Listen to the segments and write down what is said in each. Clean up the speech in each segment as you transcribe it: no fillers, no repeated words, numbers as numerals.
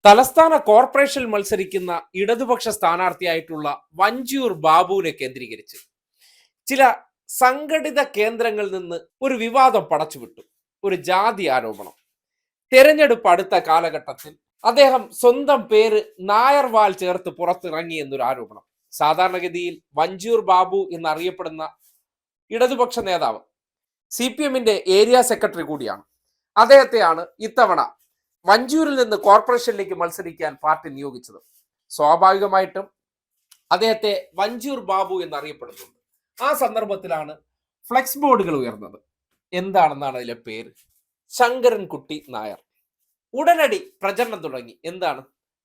തലസ്ഥാന കോർപ്പറേഷനിൽ മത്സരിക്കുന്ന ഇടതുപക്ഷ സ്ഥാനാർത്ഥിയായിട്ടുള്ള വഞ്ചിയൂർ ബാബുവിനെ കേന്ദ്രീകരിച്ച് ചില സംഘടിത കേന്ദ്രങ്ങളിൽ നിന്ന് ഒരു വിവാദം പടച്ചുവിട്ടു. ഒരു ജാതി ആരോപണം. തെരഞ്ഞെടുപ്പ് അടുത്ത കാലഘട്ടത്തിൽ അദ്ദേഹം സ്വന്തം പേര് നായർവാൽ ചേർത്ത് പുറത്തിറങ്ങി എന്നൊരു ആരോപണം. സാധാരണഗതിയിൽ വഞ്ചിയൂർ ബാബു എന്നറിയപ്പെടുന്ന ഇടതുപക്ഷ നേതാവ് CPM-ന്റെ ഏരിയ സെക്രട്ടറി കൂടിയാണ്. അദ്ദേഹത്തെയാണ് ഇത്തവണ വഞ്ചിയൂരിൽ നിന്ന് കോർപ്പറേഷനിലേക്ക് മത്സരിക്കാൻ പാർട്ടി നിയോഗിച്ചത്. സ്വാഭാവികമായിട്ടും അദ്ദേഹത്തെ വഞ്ചിയൂർ ബാബു എന്നറിയപ്പെടുന്നുണ്ട്. ആ സന്ദർഭത്തിലാണ് ഫ്ലെക്സ് ബോർഡുകൾ ഉയർന്നത്. എന്താണെന്നാണ് അതിലെ പേര്? ശങ്കരൻകുട്ടി നായർ. ഉടനടി പ്രചരണം തുടങ്ങി. എന്താണ്?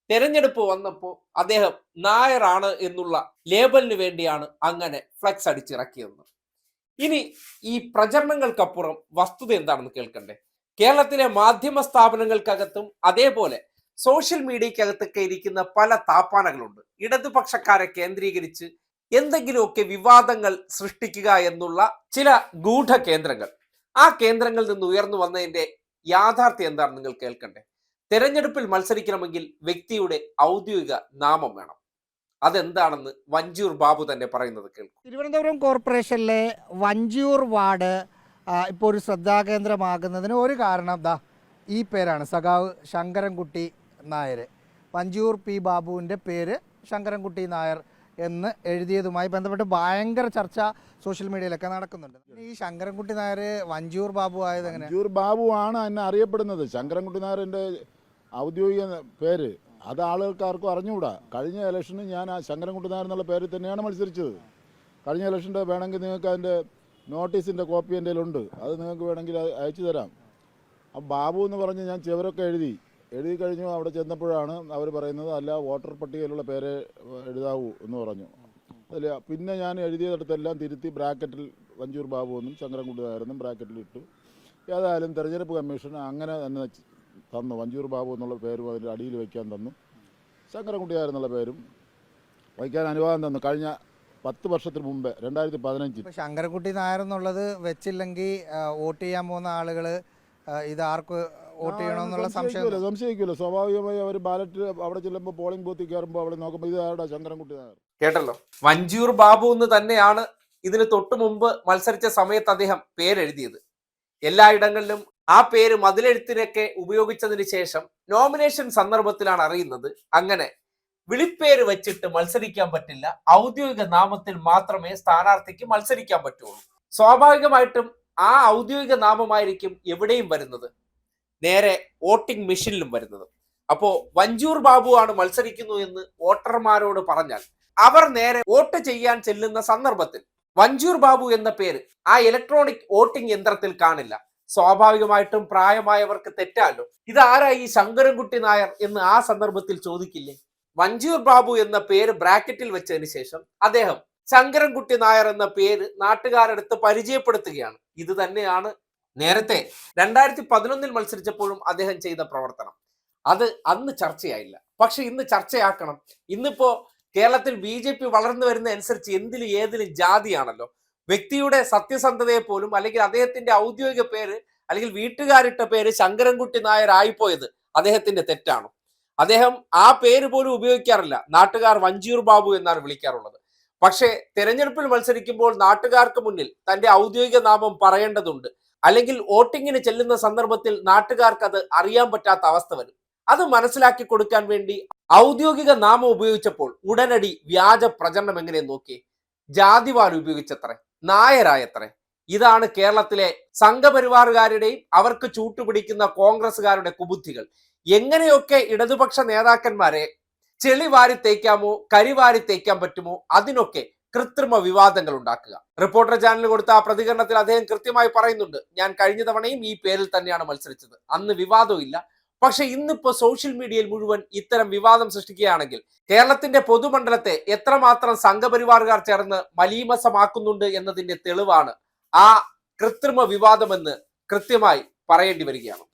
തെരഞ്ഞെടുപ്പ് വന്നപ്പോൾ അദ്ദേഹം നായറാണ് എന്നുള്ള ലേബലിന് വേണ്ടിയാണ് അങ്ങനെ ഫ്ലെക്സ് അടിച്ചിറക്കിയതെന്ന്. ഇനി ഈ പ്രചരണങ്ങൾക്കപ്പുറം വസ്തുത എന്താണെന്ന് കേൾക്കണ്ടേ? കേരളത്തിലെ മാധ്യമ സ്ഥാപനങ്ങൾക്കകത്തും അതേപോലെ സോഷ്യൽ മീഡിയക്കകത്തൊക്കെ ഇരിക്കുന്ന പല താപ്പാനകളുണ്ട്. ഇടതുപക്ഷക്കാരെ കേന്ദ്രീകരിച്ച് എന്തെങ്കിലുമൊക്കെ വിവാദങ്ങൾ സൃഷ്ടിക്കുക എന്നുള്ള ചില ഗൂഢ കേന്ദ്രങ്ങൾ. ആ കേന്ദ്രങ്ങളിൽ നിന്ന് ഉയർന്നു വന്നതിന്റെ യാഥാർത്ഥ്യം എന്താണെന്ന് നിങ്ങൾ കേൾക്കണ്ടേ? തെരഞ്ഞെടുപ്പിൽ മത്സരിക്കണമെങ്കിൽ വ്യക്തിയുടെ ഔദ്യോഗിക നാമം വേണം. അതെന്താണെന്ന് വഞ്ചിയൂർ ബാബു തന്നെ പറയുന്നത് കേൾക്കും. തിരുവനന്തപുരം കോർപ്പറേഷനിലെ വഞ്ചിയൂർ വാർഡ് ഇപ്പോൾ ഒരു ശ്രദ്ധാകേന്ദ്രമാകുന്നതിന് ഒരു കാരണം ഈ പേരാണ്. സഖാവ് ശങ്കരൻകുട്ടി നായർ. വഞ്ചിയൂർ പി ബാബുവിൻ്റെ പേര് ശങ്കരൻകുട്ടി നായർ എന്ന് എഴുതിയതുമായി ബന്ധപ്പെട്ട് ഭയങ്കര ചർച്ച സോഷ്യൽ മീഡിയയിലൊക്കെ നടക്കുന്നുണ്ട്. ഈ ശങ്കരൻകുട്ടി നായർ വഞ്ചിയൂർ ബാബു ആയത് എങ്ങനെ? വഞ്ചിയൂർ ബാബു ആണ് എന്നെ അറിയപ്പെടുന്നത്. ശങ്കരൻകുട്ടി നായരുടെ ഔദ്യോഗിക പേര് അത് ആളുകൾക്കാർക്കും അറിഞ്ഞുകൂടാ. കഴിഞ്ഞ ഇലക്ഷന് ഞാൻ ആ ശങ്കരൻകുട്ടി നായർ എന്നുള്ള പേരിൽ തന്നെയാണ് മത്സരിച്ചത്. കഴിഞ്ഞ ഇലക്ഷൻ്റെ വേണമെങ്കിൽ നിങ്ങൾക്ക് അതിൻ്റെ നോട്ടീസിൻ്റെ കോപ്പി എൻ്റെ കയ്യിലുണ്ട്. അത് നിങ്ങൾക്ക് വേണമെങ്കിൽ അയച്ചു തരാം. ആ ബാബു എന്ന് പറഞ്ഞ് ഞാൻ ചെവരൊക്കെ എഴുതി കഴിഞ്ഞു. അവിടെ ചെന്നപ്പോഴാണ് അവർ പറയുന്നത് അല്ല, വോട്ടർ പട്ടികയിലുള്ള പേര് എഴുതാവൂ എന്ന് പറഞ്ഞു. അതിൽ പിന്നെ ഞാൻ എഴുതിയതെടുത്തെല്ലാം തിരുത്തി ബ്രാക്കറ്റിൽ വഞ്ചിയൂർ ബാബു എന്നും ശങ്കരൻകുട്ടി നായരെന്നും ബ്രാക്കറ്റിൽ ഇട്ടു. ഏതായാലും തെരഞ്ഞെടുപ്പ് കമ്മീഷൻ അങ്ങനെ തന്നെ തന്നു. വഞ്ചിയൂർ ബാബു എന്നുള്ള പേരും അതിൻ്റെ അടിയിൽ വയ്ക്കാൻ തന്നു. ശങ്കരൻകുട്ടി നായർ എന്നുള്ള പേരും വയ്ക്കാൻ അനുവാദം തന്നു. കഴിഞ്ഞ 10 വർഷത്തിന് മുമ്പ് 2015. ശങ്കരൻകുട്ടി നായർ എന്നുള്ളത് വെച്ചില്ലെങ്കിൽ വോട്ട് ചെയ്യാൻ പോകുന്ന ആളുകൾ ഇത് ആർക്ക് വോട്ട് ചെയ്യണമെന്നുള്ള സംശയിക്കുമല്ലോ. സ്വാഭാവികമായി അവർ ബാലറ്റ് അവിടെ ചെല്ലുമ്പോൾ പോളിംഗ് ബൂത്തിൽ കയറുമ്പോൾ അവിടെ നോക്കുമ്പോൾ ഇത് ആരുടെ ശങ്കരൻകുട്ടി നായർ. കേട്ടല്ലോ, വഞ്ചിയൂർ ബാബു എന്ന് തന്നെയാണ് ഇതിന് തൊട്ടു മുമ്പ് മത്സരിച്ച സമയത്ത് അദ്ദേഹം പേരെഴുതിയത്. എല്ലായിടങ്ങളിലും ആ പേര് മതിലെഴുത്തിനൊക്കെ ഉപയോഗിച്ചതിന് ശേഷം നോമിനേഷൻ സന്ദർഭത്തിലാണ് അറിയുന്നത് അങ്ങനെ വിളിപ്പേര് വെച്ചിട്ട് മത്സരിക്കാൻ പറ്റില്ല, ഔദ്യോഗിക നാമത്തിൽ മാത്രമേ സ്ഥാനാർത്ഥിക്ക് മത്സരിക്കാൻ പറ്റുള്ളൂ. സ്വാഭാവികമായിട്ടും ആ ഔദ്യോഗിക നാമമായിരിക്കും എവിടെയും വരുന്നത്, നേരെ വോട്ടിംഗ് മെഷീനിലും വരുന്നത്. അപ്പോ വഞ്ചിയൂർ ബാബു ആണ് മത്സരിക്കുന്നു എന്ന് വോട്ടർമാരോട് പറഞ്ഞാൽ അവർ നേരെ വോട്ട് ചെയ്യാൻ ചെല്ലുന്ന സന്ദർഭത്തിൽ വഞ്ചിയൂർ ബാബു എന്ന പേര് ആ ഇലക്ട്രോണിക് വോട്ടിംഗ് യന്ത്രത്തിൽ കാണില്ല. സ്വാഭാവികമായിട്ടും പ്രായമായവർക്ക് തെറ്റാലോ, ഇതാരാ ഈ ശങ്കരൻകുട്ടി നായർ എന്ന് ആ സന്ദർഭത്തിൽ ചോദിക്കില്ലേ? വഞ്ചിയൂർ ബാബു എന്ന പേര് ബ്രാക്കറ്റിൽ വെച്ചതിന് ശേഷം അദ്ദേഹം ശങ്കരൻകുട്ടി നായർ എന്ന പേര് നാട്ടുകാരെടുത്ത് പരിചയപ്പെടുത്തുകയാണ്. ഇത് തന്നെയാണ് നേരത്തെ 2011 മത്സരിച്ചപ്പോഴും അദ്ദേഹം ചെയ്ത പ്രവർത്തനം. അത് അന്ന് ചർച്ചയായില്ല, പക്ഷെ ഇന്ന് ചർച്ചയാക്കണം. ഇന്നിപ്പോ കേരളത്തിൽ BJP വളർന്നു വരുന്ന അനുസരിച്ച് എന്തിലും ഏതിലും ജാതിയാണല്ലോ. വ്യക്തിയുടെ സത്യസന്ധതയെ പോലും അല്ലെങ്കിൽ അദ്ദേഹത്തിന്റെ ഔദ്യോഗിക പേര് അല്ലെങ്കിൽ വീട്ടുകാരിട്ട പേര് ശങ്കരൻകുട്ടി നായർ ആയിപ്പോയത് അദ്ദേഹത്തിന്റെ തെറ്റാണോ? അദ്ദേഹം ആ പേര് പോലും ഉപയോഗിക്കാറില്ല. നാട്ടുകാർ വഞ്ചിയൂർ ബാബു എന്നാണ് വിളിക്കാറുള്ളത്. പക്ഷേ തെരഞ്ഞെടുപ്പിൽ മത്സരിക്കുമ്പോൾ നാട്ടുകാർക്ക് മുന്നിൽ തന്റെ ഔദ്യോഗിക നാമം പറയേണ്ടതുണ്ട്. അല്ലെങ്കിൽ വോട്ടിങ്ങിന് ചെല്ലുന്ന സന്ദർഭത്തിൽ നാട്ടുകാർക്ക് അത് അറിയാൻ പറ്റാത്ത അവസ്ഥ വരും. അത് മനസ്സിലാക്കി കൊടുക്കാൻ വേണ്ടി ഔദ്യോഗിക നാമം ഉപയോഗിച്ചപ്പോൾ ഉടനടി വ്യാജ പ്രചരണം എങ്ങനെ നോക്കിയേ? ജാതിവാൽ ഉപയോഗിച്ചത്രേ, നായരായത്രേ. ഇതാണ് കേരളത്തിലെ സംഘപരിവാറുകാരുടെയും അവർക്ക് ചൂട്ടുപിടിക്കുന്ന കോൺഗ്രസ്സുകാരുടെ കുബുദ്ധികൾ. എങ്ങനെയൊക്കെ ഇടതുപക്ഷ നേതാക്കന്മാരെ ചെളി വാരി തേക്കാമോ കരിവാരി തേക്കാൻ പറ്റുമോ അതിനൊക്കെ കൃത്രിമ വിവാദങ്ങൾ ഉണ്ടാക്കുക. റിപ്പോർട്ടർ ചാനൽ കൊടുത്ത ആ പ്രതികരണത്തിൽ അദ്ദേഹം കൃത്യമായി പറയുന്നുണ്ട്, ഞാൻ കഴിഞ്ഞ തവണയും ഈ പേരിൽ തന്നെയാണ് മത്സരിച്ചത്, അന്ന് വിവാദവും ഇല്ല. പക്ഷെ ഇന്നിപ്പോ സോഷ്യൽ മീഡിയയിൽ മുഴുവൻ ഇത്തരം വിവാദം സൃഷ്ടിക്കുകയാണെങ്കിൽ കേരളത്തിന്റെ പൊതുമണ്ഡലത്തെ എത്രമാത്രം സംഘപരിവാറുകാർ ചേർന്ന് മലീമസമാക്കുന്നുണ്ട് എന്നതിന്റെ തെളിവാണ് ആ കൃത്രിമ വിവാദമെന്ന് കൃത്യമായി പറയേണ്ടി വരികയാണ്.